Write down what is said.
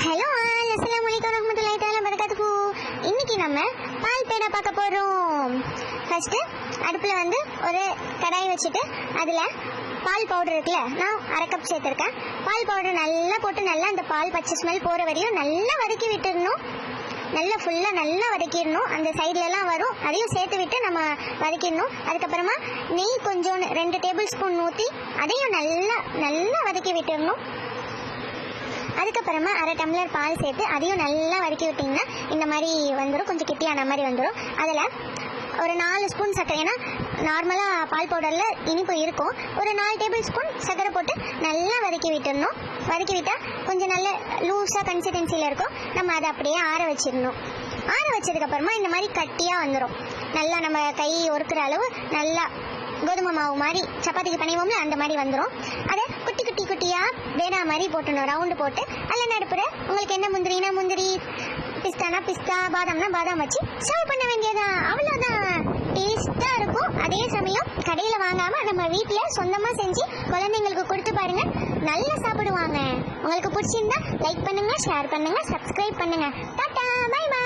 Hello all, அஸ்ஸலாமு அலைக்கும் வரஹ்மத்துல்லாஹி தஆலா வபரகாத்துஹு. இன்னைக்கு நம்ம பால் பேடா பார்க்க போறோம். ஃபர்ஸ்ட் அடுப்புல ஒரு கடாய் வச்சுட்டு அதுல பால் பவுடர் இருக்குல்ல, நான் 1/2 கப் சேர்த்திருக்கேன். பால் பவுடர் நல்லா போட்டு நல்லா அந்த பால் பச்சை ஸ்மெல் போற வரையும் நல்லா வதக்கி விட்டுறணும். நல்லா ஃபுல்லா நல்லா வதக்கிடணும். அந்த சைடுல எல்லாம் வரும், அதையும் சேர்த்து விட்டு நம்ம வதக்கிடணும். அதுக்கப்புறமா நெய் கொஞ்சம் 2 டேபிள் ஸ்பூன் ஊற்றி அதையும் நல்லா நல்லா வதக்கி விட்டுடணும். அதுக்கப்புறமா 1/2 டம்ளர் பால் சேர்த்து அதையும் நல்லா வதக்கி விட்டிங்கன்னா இந்த மாதிரி வந்துடும், கொஞ்சம் கெட்டியான மாதிரி வந்துடும். அதில் ஒரு 4 ஸ்பூன் சர்க்கரை, ஏன்னா நார்மலாக பால் பவுடரில் இனிப்பு இருக்கும், ஒரு 4 டேபிள் ஸ்பூன் சர்க்கரை போட்டு நல்லா வதக்கி விட்டுடணும். வதக்கி விட்டால் கொஞ்சம் நல்ல லூஸாக கன்சிஸ்டன்சியில் இருக்கும். நம்ம அதை அப்படியே ஆற வச்சிடணும். ஆற வச்சதுக்கப்புறமா இந்த மாதிரி கட்டியாக வந்துடும். நல்லா நம்ம கை ஒருக்கிற அளவு நல்லா கோதுமை மாவு மாதிரி சப்பாத்திக்கு பண்ணிவோம்ல, அந்த மாதிரி வந்துடும். அதை குட்டி குட்டி குட்டியாக வேணா மாதிரி போட்டணும், ரவுண்டு போட்டு அதில் நடுப்புற உங்களுக்கு என்ன முந்திரினா முந்திரி, பிஸ்தானா பிஸ்தா, பாதாம்னா பாதாம் வச்சு சர்வ் பண்ண வேண்டியதான். அவ்வளோதான். டேஸ்ட்டாக இருக்கும். அதே சமயம் கடையில் வாங்காமல் நம்ம வீட்டில் சொந்தமாக செஞ்சு குழந்தைங்களுக்கு கொடுத்து பாருங்க, நல்லா சாப்பிடுவாங்க. உங்களுக்கு பிடிச்சிருந்தா லைக் பண்ணுங்க, ஷேர் பண்ணுங்க, சப்ஸ்கிரைப் பண்ணுங்க. Tata, bye by.